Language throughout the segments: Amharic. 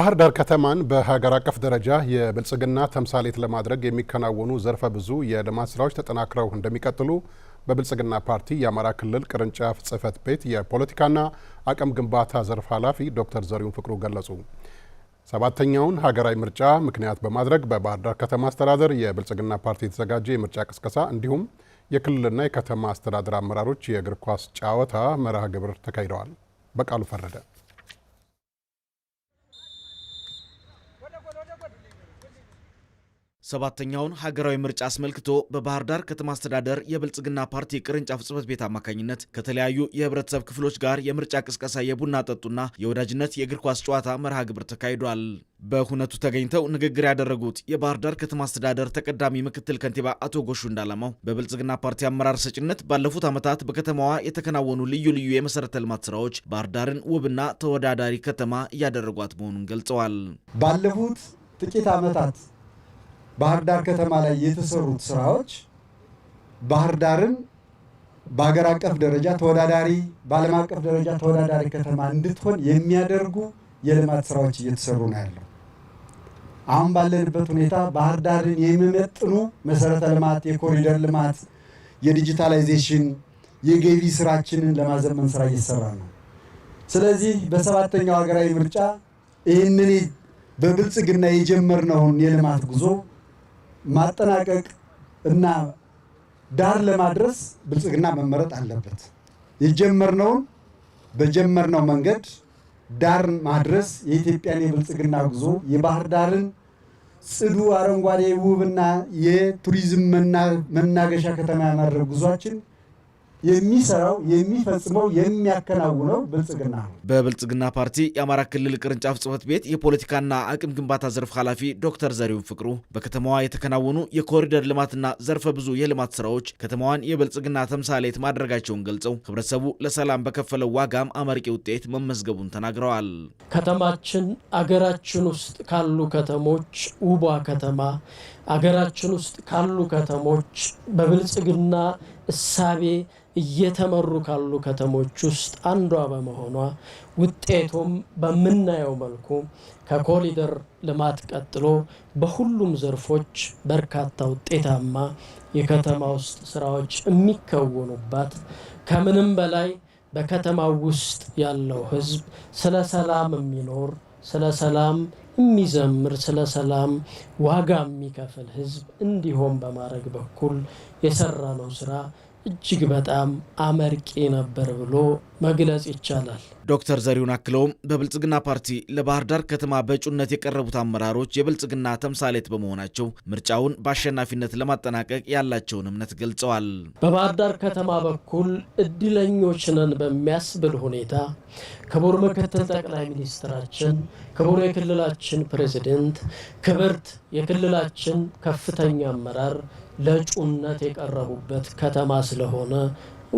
ባህር ዳር ከተማን በሀገር አቀፍ ደረጃ የብልጽግና ተምሳሌት ለማድረግ የሚከናወኑ ዘርፈ ብዙ የልማት ስራዎች ተጠናክረው እንደሚቀጥሉ በብልጽግና ፓርቲ የአማራ ክልል ቅርንጫፍ ጽህፈት ቤት የፖለቲካና አቅም ግንባታ ዘርፍ ኃላፊ ዶክተር ዘሪሁን ፍቅሩ ገለጹ። ሰባተኛውን ሀገራዊ ምርጫ ምክንያት በማድረግ በባህር ዳር ከተማ አስተዳደር የብልጽግና ፓርቲ የተዘጋጀ የምርጫ ቅስቀሳ እንዲሁም የክልልና የከተማ አስተዳደር አመራሮች የእግር ኳስ ጨዋታ መርሃ ግብር ተካሂደዋል። በቃሉ ፈረደ ሰባተኛውን ሀገራዊ ምርጫ አስመልክቶ በባህር ዳር ከተማ አስተዳደር የብልጽግና ፓርቲ ቅርንጫፍ ጽህፈት ቤት አማካኝነት ከተለያዩ የህብረተሰብ ክፍሎች ጋር የምርጫ ቅስቀሳ፣ የቡና ጠጡና የወዳጅነት የእግር ኳስ ጨዋታ መርሃ ግብር ተካሂዷል። በሁነቱ ተገኝተው ንግግር ያደረጉት የባህር ዳር ከተማ አስተዳደር ተቀዳሚ ምክትል ከንቲባ አቶ ጎሹ እንዳላማው በብልጽግና ፓርቲ አመራር ሰጭነት ባለፉት ዓመታት በከተማዋ የተከናወኑ ልዩ ልዩ የመሰረተ ልማት ስራዎች ባህር ዳርን ውብና ተወዳዳሪ ከተማ እያደረጓት መሆኑን ገልጸዋል። ባለፉት ጥቂት ዓመታት ባህር ዳር ከተማ ላይ የተሰሩት ስራዎች ባህር ዳርን በአገር አቀፍ ደረጃ ተወዳዳሪ፣ በዓለም አቀፍ ደረጃ ተወዳዳሪ ከተማ እንድትሆን የሚያደርጉ የልማት ስራዎች እየተሰሩ ነው ያለው። አሁን ባለንበት ሁኔታ ባህር ዳርን የሚመጥኑ መሰረተ ልማት፣ የኮሪደር ልማት፣ የዲጂታላይዜሽን፣ የገቢ ስራችንን ለማዘመን ስራ እየተሰራ ነው። ስለዚህ በሰባተኛው ሀገራዊ ምርጫ ይህንን በብልጽግና የጀመርነውን የልማት ጉዞ ማጠናቀቅ እና ዳር ለማድረስ ብልጽግና መመረጥ አለበት። የጀመርነውን በጀመርነው መንገድ ዳር ማድረስ የኢትዮጵያን የብልጽግና ጉዞ የባህር ዳርን ጽዱ፣ አረንጓዴ፣ ውብና የቱሪዝም መናገሻ ከተማ ያማድረግ ጉዟችን የሚሰራው የሚፈጽመው የሚያከናውነው ብልጽግና ነው። በብልጽግና ፓርቲ የአማራ ክልል ቅርንጫፍ ጽህፈት ቤት የፖለቲካና አቅም ግንባታ ዘርፍ ኃላፊ ዶክተር ዘሪሁን ፍቅሩ በከተማዋ የተከናወኑ የኮሪደር ልማትና ዘርፈ ብዙ የልማት ስራዎች ከተማዋን የብልጽግና ተምሳሌት ማድረጋቸውን ገልጸው ህብረተሰቡ ለሰላም በከፈለው ዋጋም አመርቂ ውጤት መመዝገቡን ተናግረዋል። ከተማችን አገራችን ውስጥ ካሉ ከተሞች ውቧ ከተማ፣ አገራችን ውስጥ ካሉ ከተሞች በብልጽግና እሳቤ እየተመሩ ካሉ ከተሞች ውስጥ አንዷ በመሆኗ ውጤቱም በምናየው መልኩ ከኮሪደር ልማት ቀጥሎ በሁሉም ዘርፎች በርካታ ውጤታማ የከተማ ውስጥ ስራዎች የሚከወኑባት፣ ከምንም በላይ በከተማው ውስጥ ያለው ህዝብ ስለ ሰላም የሚኖር፣ ስለ ሰላም የሚዘምር፣ ስለ ሰላም ዋጋ የሚከፍል ህዝብ እንዲሆን በማድረግ በኩል የሰራነው ስራ እጅግ በጣም አመርቂ ነበር ብሎ መግለጽ ይቻላል። ዶክተር ዘሪሁን አክለውም በብልጽግና ፓርቲ ለባህር ዳር ከተማ በእጩነት የቀረቡት አመራሮች የብልጽግና ተምሳሌት በመሆናቸው ምርጫውን በአሸናፊነት ለማጠናቀቅ ያላቸውን እምነት ገልጸዋል። በባህር ዳር ከተማ በኩል እድለኞች ነን በሚያስብል ሁኔታ ክቡር ምክትል ጠቅላይ ሚኒስትራችን፣ ክቡር የክልላችን ፕሬዝዳንት፣ ክብርት የክልላችን ከፍተኛ አመራር ለእጩነት የቀረቡበት ከተማ ስለሆነ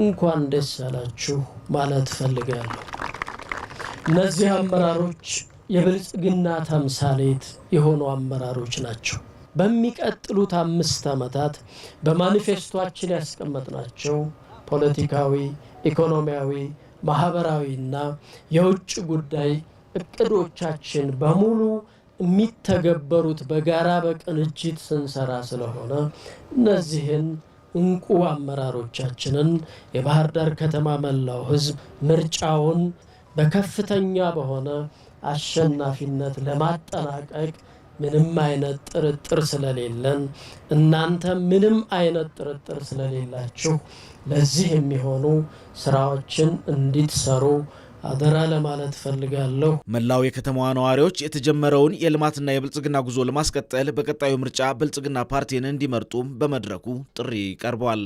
እንኳን ደስ ያላችሁ ማለት ፈልጋለሁ። እነዚህ አመራሮች የብልጽግና ተምሳሌት የሆኑ አመራሮች ናቸው። በሚቀጥሉት 5 ዓመታት በማኒፌስቶአችን ያስቀመጥናቸው ፖለቲካዊ፣ ኢኮኖሚያዊ፣ ማህበራዊና የውጭ ጉዳይ እቅዶቻችን በሙሉ የሚተገበሩት በጋራ በቅንጅት ስንሰራ ስለሆነ እነዚህን እንቁ አመራሮቻችንን የባህር ዳር ከተማ መላው ህዝብ ምርጫውን በከፍተኛ በሆነ አሸናፊነት ለማጠናቀቅ ምንም አይነት ጥርጥር ስለሌለን፣ እናንተ ምንም አይነት ጥርጥር ስለሌላችሁ ለዚህ የሚሆኑ ስራዎችን እንድትሰሩ አደራ ለማለት ፈልጋለሁ። መላው የከተማዋ ነዋሪዎች የተጀመረውን የልማትና የብልጽግና ጉዞ ለማስቀጠል በቀጣዩ ምርጫ ብልጽግና ፓርቲን እንዲመርጡም በመድረኩ ጥሪ ቀርቧል።